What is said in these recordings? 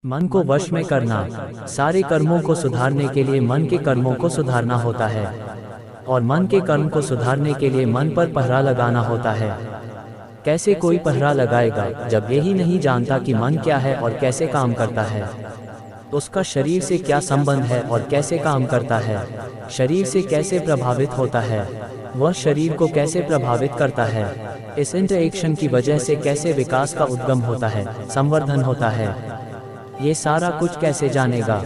मन को वश में करना। सारे कर्मों को सुधारने के लिए मन के कर्मों को सुधारना होता है, और मन के कर्म को सुधारने के लिए मन पर पहरा लगाना होता है। कैसे कोई पहरा लगाएगा जब यही नहीं जानता कि मन क्या है और कैसे काम करता है? उसका शरीर से क्या संबंध है और कैसे काम करता है? शरीर से कैसे प्रभावित होता है? वह शरीर को कैसे प्रभावित करता है? इस इंटरएक्शन की वजह से कैसे विकास का उद्गम होता है, संवर्धन होता है? ये सारा कुछ कैसे जानेगा?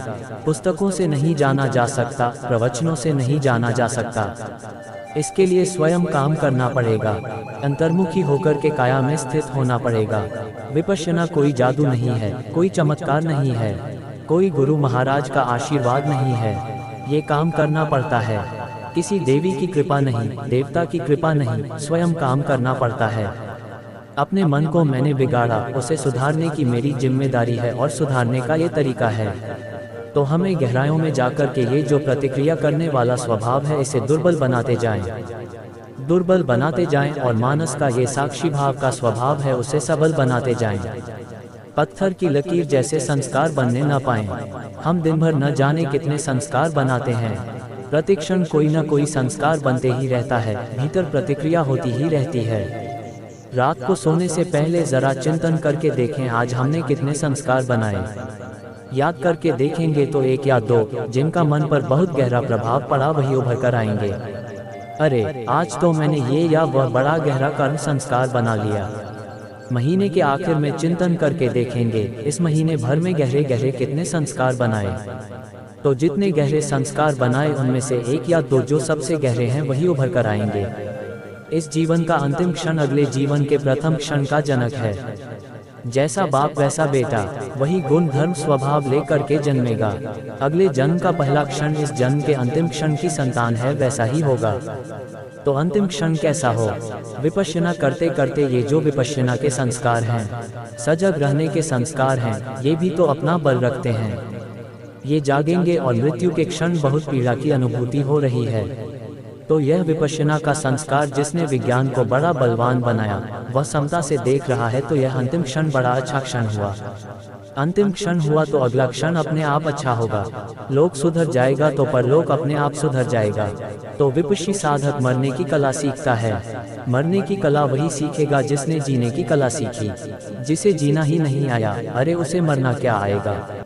पुस्तकों से नहीं जाना जा सकता, प्रवचनों से नहीं जाना जा सकता। इसके लिए स्वयं काम करना पड़ेगा, अंतर्मुखी होकर के काया में स्थित होना पड़ेगा। विपश्यना कोई जादू नहीं है, कोई चमत्कार नहीं है, कोई गुरु महाराज का आशीर्वाद नहीं है। ये काम करना पड़ता है, किसी देवी की कृपा नहीं, देवता की कृपा नहीं, स्वयं काम करना पड़ता है। अपने मन को मैंने बिगाड़ा, उसे सुधारने की मेरी जिम्मेदारी है और सुधारने का ये तरीका है। तो हमें गहराइयों में जाकर के ये जो प्रतिक्रिया करने वाला स्वभाव है इसे दुर्बल बनाते जाएं, दुर्बल बनाते जाएं, और मानस का ये साक्षी भाव का स्वभाव है उसे सबल बनाते जाएं। पत्थर की लकीर जैसे संस्कार बनने न पाएं। हम दिन भर न जाने कितने संस्कार बनाते हैं, प्रतिक्षण कोई न कोई संस्कार बनते ही रहता है, भीतर प्रतिक्रिया होती ही रहती है। रात को सोने से पहले जरा चिंतन करके देखें आज हमने कितने संस्कार बनाए। याद करके देखेंगे तो एक या दो जिनका मन पर बहुत गहरा प्रभाव पड़ा वही उभर कर आएंगे। अरे आज तो मैंने ये या वह बड़ा गहरा कर्म संस्कार बना लिया। महीने के आखिर में चिंतन करके देखेंगे इस महीने भर में गहरे गहरे कितने संस्कार बनाए। तो जितने गहरे संस्कार बनाए उनमें से एक या दो जो सबसे गहरे हैं वही उभर कर आएंगे। इस जीवन का अंतिम क्षण अगले जीवन के प्रथम क्षण का जनक है। जैसा बाप वैसा बेटा, वही गुण धर्म स्वभाव लेकर के जन्मेगा। अगले जन्म का पहला क्षण इस जन्म के अंतिम क्षण की संतान है, वैसा ही होगा। तो अंतिम क्षण कैसा हो? विपश्यना करते करते ये जो विपश्यना के संस्कार हैं, सजग रहने के संस्कार हैं, ये भी तो अपना बल रखते हैं। ये जागेंगे और मृत्यु के क्षण बहुत पीड़ा की अनुभूति हो रही है। तो यह विपश्यना का संस्कार जिसने विज्ञान को बड़ा बलवान बनाया वह समता से देख रहा है, तो यह अंतिम क्षण बड़ा अच्छा क्षण हुआ। अंतिम क्षण हुआ तो अगला क्षण अपने आप अच्छा होगा। लोक सुधर जाएगा तो परलोक अपने आप सुधर जाएगा। तो विपश्यी साधक मरने की कला सीखता है। मरने की कला वही सीखेगा जिसने जीने की कला सीखी। जिसे जीना ही नहीं आया, अरे उसे मरना क्या आएगा।